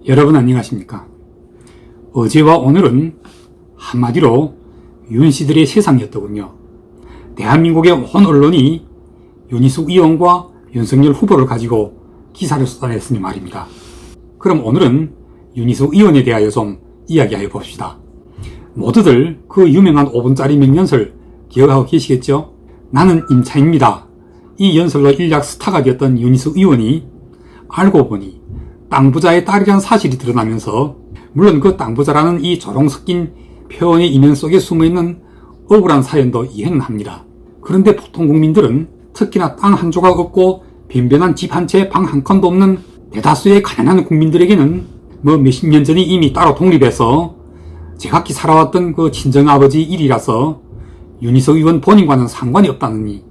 여러분 안녕하십니까? 어제와 오늘은 한마디로 윤씨들의 세상이었더군요. 대한민국의 온 언론이 윤희숙 의원과 윤석열 후보를 가지고 기사를 쏟아냈으니 말입니다. 그럼 오늘은 윤희숙 의원에 대하여 좀 이야기하여 봅시다. 모두들 그 유명한 5분짜리 명연설 기억하고 계시겠죠? 나는 임차입니다. 이 연설로 일약 스타가 되었던 윤희숙 의원이 알고 보니 땅부자의 딸이란 사실이 드러나면서, 물론 그 땅부자라는 이 조롱 섞인 표현의 이면 속에 숨어있는 억울한 사연도 이해는 합니다. 그런데 보통 국민들은 특히나 땅 한 조각 없고 변변한 집 한 채 방 한 칸도 없는 대다수의 가난한 국민들에게는 몇십 년 전에 이미 따로 독립해서 제각기 살아왔던 그 친정아버지 일이라서 윤희숙 의원 본인과는 상관이 없다느니,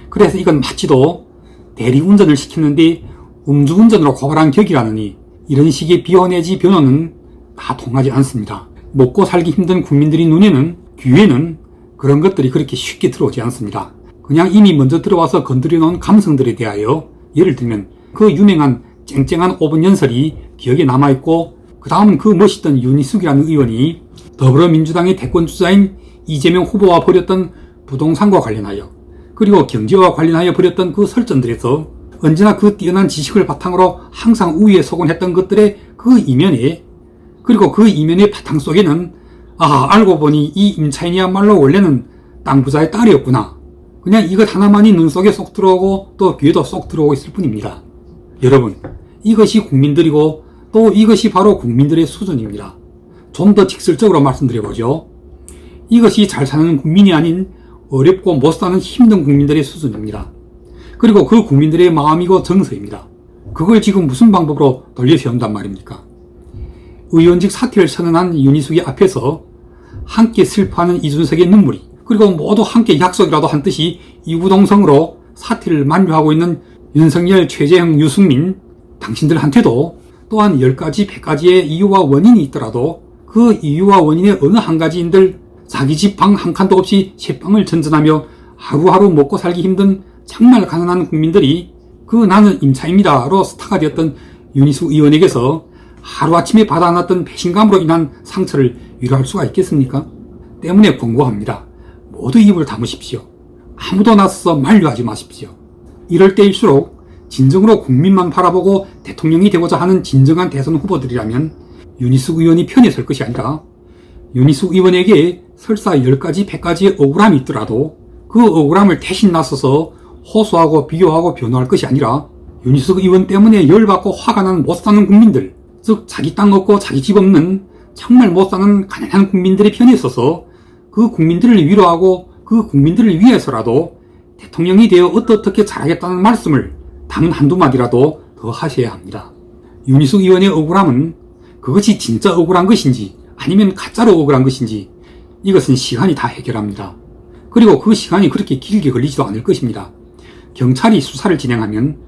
그래서 이건 마치도 대리운전을 시켰는데 음주운전으로 고발한 격이라느니, 이런 식의 비호 내지 변호는 다 통하지 않습니다. 먹고 살기 힘든 국민들의 눈에는, 귀에는 그런 것들이 그렇게 쉽게 들어오지 않습니다. 그냥 이미 먼저 들어와서 건드려 놓은 감성들에 대하여, 예를 들면 그 유명한 쨍쨍한 5분 연설이 기억에 남아있고, 그 다음은 그 멋있던 윤희숙이라는 의원이 더불어민주당의 대권주자인 이재명 후보와 벌였던 부동산과 관련하여, 그리고 경제와 관련하여 벌였던 그 설전들에서 언제나 그 뛰어난 지식을 바탕으로 항상 우위에 서곤 했던 것들의 그 이면에, 그리고 그 이면의 바탕 속에는 알고 보니 이 임차인이야말로 원래는 땅부자의 딸이었구나, 그냥 이것 하나만이 눈 속에 쏙 들어오고 또 귀에도 쏙 들어오고 있을 뿐입니다. 여러분, 이것이 국민들이고 또 이것이 바로 국민들의 수준입니다. 좀 더 직설적으로 말씀드려보죠. 이것이 잘 사는 국민이 아닌 어렵고 못 사는 힘든 국민들의 수준입니다. 그리고 그 국민들의 마음이고 정서입니다. 그걸 지금 무슨 방법으로 돌려세운단 말입니까? 의원직 사퇴를 선언한 윤희숙의 앞에서 함께 슬퍼하는 이준석의 눈물이, 그리고 모두 함께 약속이라도 한 듯이 이구동성으로 사퇴를 만류하고 있는 윤석열, 최재형, 유승민, 당신들한테도 또한 10가지, 100가지의 이유와 원인이 있더라도 그 이유와 원인의 어느 한 가지인들 자기 집 방 한 칸도 없이 새방을 전전하며 하루하루 먹고 살기 힘든 정말 가난한 국민들이 그 나는 임차입니다로 스타가 되었던 윤희숙 의원에게서 하루아침에 받아놨던 배신감으로 인한 상처를 위로할 수가 있겠습니까? 때문에 권고합니다. 모두 입을 다무십시오. 아무도 나서서 만류하지 마십시오. 이럴 때일수록 진정으로 국민만 바라보고 대통령이 되고자 하는 진정한 대선 후보들이라면 윤희숙 의원이 편에 설 것이 아니라, 윤희숙 의원에게 설사 10가지, 100가지의 억울함이 있더라도 그 억울함을 대신 나서서 호소하고 비교하고 변호할 것이 아니라, 윤희숙 의원 때문에 열받고 화가 난 못 사는 국민들, 즉 자기 땅 없고 자기 집 없는 정말 못 사는 가난한 국민들의 편에 서서 그 국민들을 위로하고 그 국민들을 위해서라도 대통령이 되어 어떻게 잘하겠다는 말씀을 담은 한두 마디라도 더 하셔야 합니다. 윤희숙 의원의 억울함은 그것이 진짜 억울한 것인지 아니면 가짜로 억울한 것인지, 이것은 시간이 다 해결합니다. 그리고 그 시간이 그렇게 길게 걸리지도 않을 것입니다. 경찰이 수사를 진행하면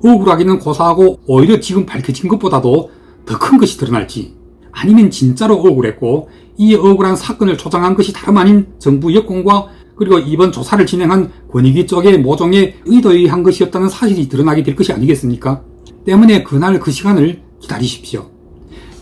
억울하기는 고사하고 오히려 지금 밝혀진 것보다도 더 큰 것이 드러날지, 아니면 진짜로 억울했고 이 억울한 사건을 조장한 것이 다름 아닌 정부 여권과 그리고 이번 조사를 진행한 권익위 쪽의 모종의 의도에 의한 것이었다는 사실이 드러나게 될 것이 아니겠습니까? 때문에 그날 그 시간을 기다리십시오.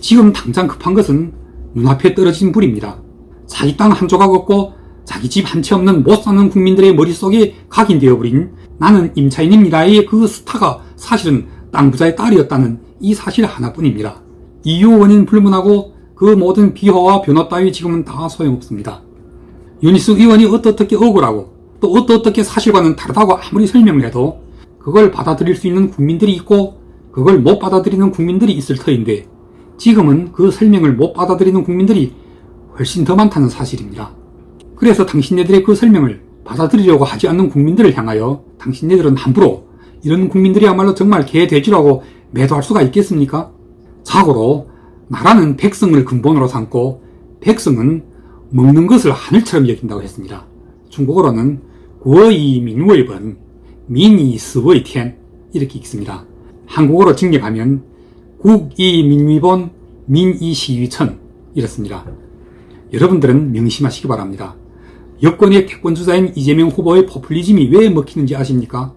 지금 당장 급한 것은 눈앞에 떨어진 불입니다. 자기 땅 한 조각 없고 자기 집 한 채 없는 못 사는 국민들의 머릿속에 각인되어버린 나는 임차인입니다의 그 스타가 사실은 땅부자의 딸이었다는 이 사실 하나뿐입니다. 이유 원인 불문하고 그 모든 비호와 변호 따위 지금은 다 소용없습니다. 윤희숙 의원이 어떻게 억울하고 또 어떻게 사실과는 다르다고 아무리 설명을 해도 그걸 받아들일 수 있는 국민들이 있고 그걸 못 받아들이는 국민들이 있을 터인데, 지금은 그 설명을 못 받아들이는 국민들이 훨씬 더 많다는 사실입니다. 그래서 당신네들의 그 설명을 받아들이려고 하지 않는 국민들을 향하여 당신네들은 함부로 이런 국민들이야말로 정말 개돼지라고 매도할 수가 있겠습니까? 자고로 나라는 백성을 근본으로 삼고 백성은 먹는 것을 하늘처럼 여긴다고 했습니다. 중국어로는 구어이 민월번 민이 스웨이텐 이렇게 읽습니다. 한국어로 직역하면 국이 민위본 민이 시위천 이렇습니다. 여러분들은 명심하시기 바랍니다. 여권의 대권주자인 이재명 후보의 포퓰리즘이 왜 먹히는지 아십니까?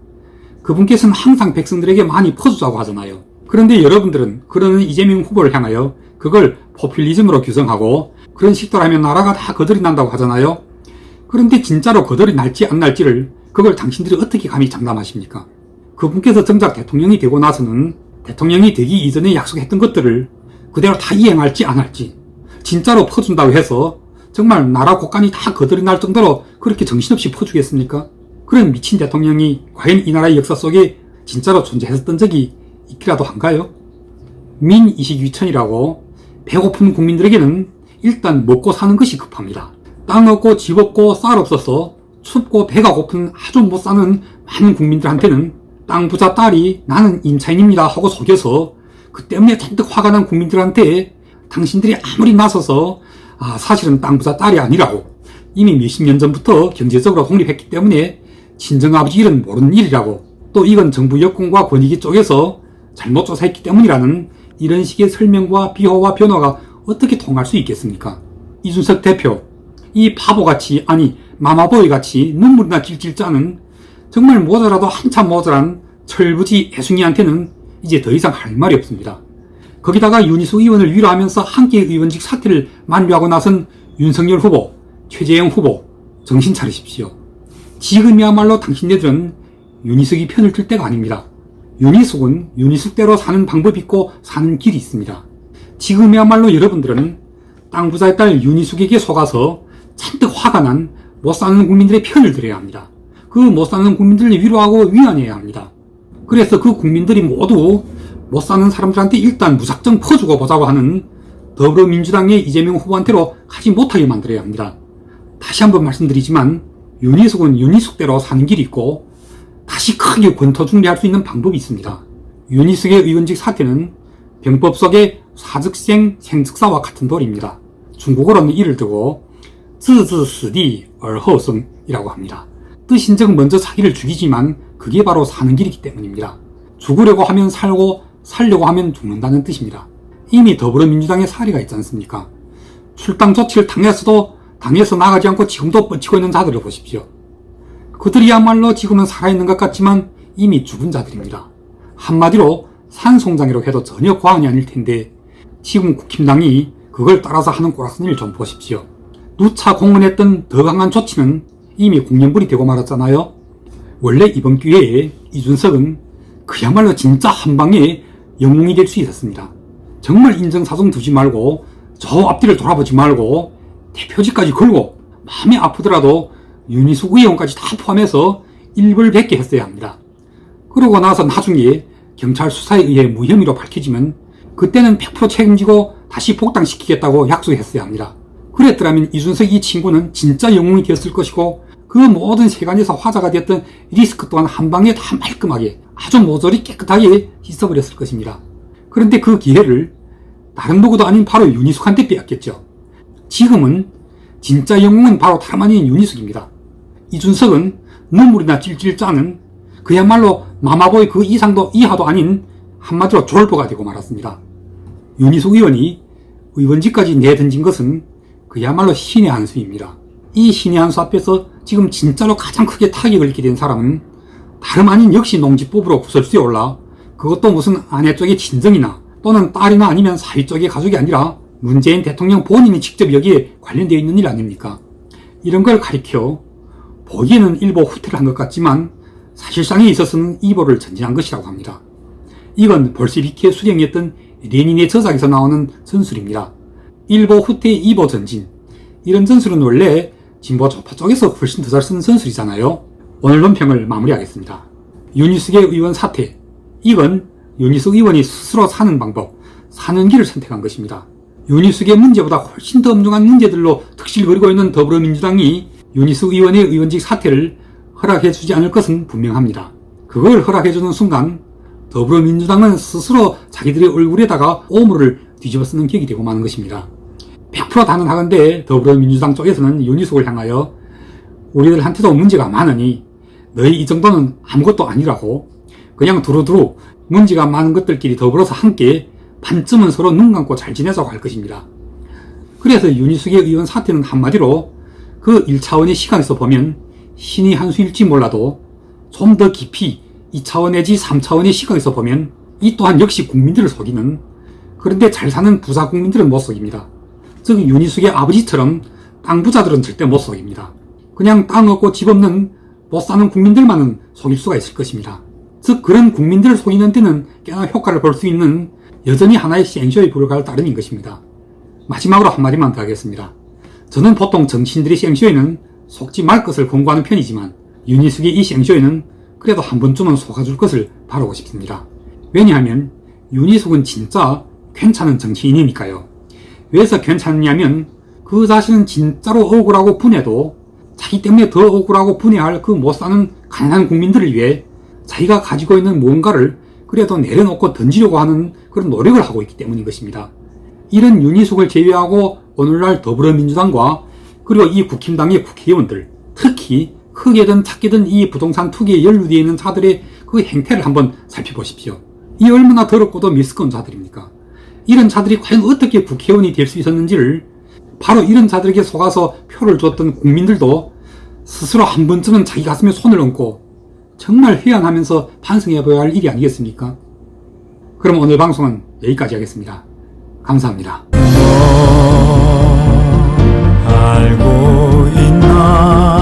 그분께서는 항상 백성들에게 많이 퍼주자고 하잖아요. 그런데 여러분들은 그러는 이재명 후보를 향하여 그걸 포퓰리즘으로 규정하고 그런 식도로 하면 나라가 다 거덜이 난다고 하잖아요. 그런데 진짜로 거덜이 날지 안 날지를 그걸 당신들이 어떻게 감히 장담하십니까? 그분께서 정작 대통령이 되고 나서는 대통령이 되기 이전에 약속했던 것들을 그대로 다 이행할지 안 할지 진짜로 퍼준다고 해서 정말 나라 곳간이 다 거덜이 날 정도로 그렇게 정신없이 퍼주겠습니까? 그런 미친 대통령이 과연 이 나라의 역사 속에 진짜로 존재했었던 적이 있기라도 한가요? 민이식위천이라고 배고픈 국민들에게는 일단 먹고 사는 것이 급합니다. 땅 없고 집 없고 쌀 없어서 춥고 배가 고픈 아주 못 사는 많은 국민들한테는 땅 부자 딸이 나는 임차인입니다 하고 속여서 그 때문에 잔뜩 화가 난 국민들한테 당신들이 아무리 나서서 사실은 땅 부자 딸이 아니라고 이미 몇십 년 전부터 경제적으로 독립했기 때문에 친정아버지 일은 모르는 일이라고 또 이건 정부 여권과 권익위 쪽에서 잘못 조사했기 때문이라는 이런 식의 설명과 비호와 변호가 어떻게 통할 수 있겠습니까? 이준석 대표, 이 바보같이 아니 마마보이같이 눈물이나 찔찔 짜는 정말 모자라도 한참 모자란 철부지 애숭이한테는 이제 더 이상 할 말이 없습니다. 거기다가 윤희숙 의원을 위로하면서 함께 의원직 사퇴를 만류하고 나선 윤석열 후보, 최재형 후보 정신 차리십시오. 지금이야말로 당신네들은 윤희숙이 편을 들 때가 아닙니다. 윤희숙은 윤희숙대로 사는 방법이 있고 사는 길이 있습니다. 지금이야말로 여러분들은 땅 부자의 딸 윤희숙에게 속아서 잔뜩 화가 난 못 사는 국민들의 편을 들어야 합니다. 그 못 사는 국민들을 위로하고 위안해야 합니다. 그래서 그 국민들이 모두 못 사는 사람들한테 일단 무작정 퍼주고 보자고 하는 더불어민주당의 이재명 후보한테로 가지 못하게 만들어야 합니다. 다시 한번 말씀드리지만 윤희숙은 윤희숙대로 사는 길이 있고 다시 크게 권토중리할 수 있는 방법이 있습니다. 윤희숙의 의원직 사퇴는 병법 속의 사즉생 생즉사와 같은 도리입니다. 중국어로는 이를 두고 즈즈스디 얼허성이라고 합니다. 뜻인즉 먼저 자기를 죽이지만 그게 바로 사는 길이기 때문입니다. 죽으려고 하면 살고 살려고 하면 죽는다는 뜻입니다. 이미 더불어민주당의 사례가 있지 않습니까? 출당 조치를 당해서도 당해서 나가지 않고 지금도 뻗치고 있는 자들을 보십시오. 그들이야말로 지금은 살아있는 것 같지만 이미 죽은 자들입니다. 한마디로 산송장이라고 해도 전혀 과언이 아닐 텐데 지금 국힘당이 그걸 따라서 하는 꼬락서니를 좀 보십시오. 누차 공언했던 더 강한 조치는 이미 공연불이 되고 말았잖아요. 원래 이번 기회에 이준석은 그야말로 진짜 한방에 영웅이 될 수 있었습니다. 정말 인정사정 두지 말고 저 앞뒤를 돌아보지 말고 대표직까지 걸고 마음이 아프더라도 윤희숙 의원까지 다 포함해서 일벌백계 했어야 합니다. 그러고 나서 나중에 경찰 수사에 의해 무혐의로 밝혀지면 그때는 100% 책임지고 다시 복당시키겠다고 약속했어야 합니다. 그랬더라면 이준석 이 친구는 진짜 영웅이 되었을 것이고 그 모든 세간에서 화자가 되었던 리스크 또한 한 방에 다 말끔하게 아주 모조리 깨끗하게 씻어버렸을 것입니다. 그런데 그 기회를 다른 누구도 아닌 바로 윤희숙한테 빼앗겼죠. 지금은 진짜 영웅은 바로 다름 아닌 윤희숙입니다. 이준석은 눈물이나 찔찔 짜는 그야말로 마마보이 그 이상도 이하도 아닌 한마디로 졸보가 되고 말았습니다. 윤희숙 의원이 의원직까지 내던진 것은 그야말로 신의 한 수입니다. 이 신의 한 수 앞에서 지금 진짜로 가장 크게 타격을 입게 된 사람은 다름 아닌 역시 농지법으로 구설수에 올라 그것도 무슨 아내 쪽의 친정이나 또는 딸이나 아니면 사위 쪽의 가족이 아니라 문재인 대통령 본인이 직접 여기에 관련되어 있는 일 아닙니까? 이런 걸 가리켜 보기에는 일보 후퇴를 한 것 같지만 사실상에 있어서는 이보를 전진한 것이라고 합니다. 이건 볼셰비키의 수령이었던 레닌의 저작에서 나오는 전술입니다. 일보 후퇴, 이보 전진. 이런 전술은 원래 진보 좌파 쪽에서 훨씬 더 잘 쓰는 전술이잖아요. 오늘 논평을 마무리하겠습니다. 윤희숙의 의원 사퇴. 이건 윤희숙 의원이 스스로 사는 방법, 사는 길을 선택한 것입니다. 윤희숙의 문제보다 훨씬 더 엄중한 문제들로 득실거리고 있는 더불어민주당이 윤희숙 의원의 의원직 사퇴를 허락해주지 않을 것은 분명합니다. 그걸 허락해주는 순간 더불어민주당은 스스로 자기들의 얼굴에다가 오물을 뒤집어 쓰는 격이 되고 마는 것입니다. 100% 가능하건대 더불어민주당 쪽에서는 윤희숙을 향하여 우리들한테도 문제가 많으니 너희 이 정도는 아무것도 아니라고 그냥 두루두루 문제가 많은 것들끼리 더불어서 함께 반쯤은 서로 눈 감고 잘 지내자고 할 것입니다. 그래서 윤희숙의 의원 사퇴는 한마디로 그 1차원의 시각에서 보면 신의 한 수일지 몰라도 좀 더 깊이 2차원 내지 3차원의 시각에서 보면 이 또한 역시 국민들을 속이는, 그런데 잘 사는 부자 국민들은 못 속입니다. 즉 윤희숙의 아버지처럼 땅 부자들은 절대 못 속입니다. 그냥 땅 없고 집 없는 못 사는 국민들만은 속일 수가 있을 것입니다. 즉 그런 국민들을 속이는 데는 꽤나 효과를 볼 수 있는 여전히 하나의 생쇼에 불과할 따름인 것입니다. 마지막으로 한마디만 더 하겠습니다. 저는 보통 정치인들의 생쇼에는 속지 말 것을 권고하는 편이지만 윤희숙의 이 생쇼에는 그래도 한 번쯤은 속아줄 것을 바라고 싶습니다. 왜냐하면 윤희숙은 진짜 괜찮은 정치인이니까요. 왜서 괜찮냐면 그 자신은 진짜로 억울하고 분해도 자기 때문에 더 억울하고 분해할 그 못사는 가난한 국민들을 위해 자기가 가지고 있는 무언가를 그래도 내려놓고 던지려고 하는 그런 노력을 하고 있기 때문인 것입니다. 이런 윤희숙을 제외하고 오늘날 더불어민주당과 그리고 이 국힘당의 국회의원들, 특히 크게든 작게든 이 부동산 투기에 연루되어 있는 자들의 그 행태를 한번 살펴보십시오. 이 얼마나 더럽고도 미스꺼운 자들입니까? 이런 자들이 과연 어떻게 국회의원이 될 수 있었는지를 바로 이런 자들에게 속아서 표를 줬던 국민들도 스스로 한 번쯤은 자기 가슴에 손을 얹고 정말 회한하면서 반성해봐야 할 일이 아니겠습니까? 그럼 오늘 방송은 여기까지 하겠습니다. 감사합니다. 너 알고 있나?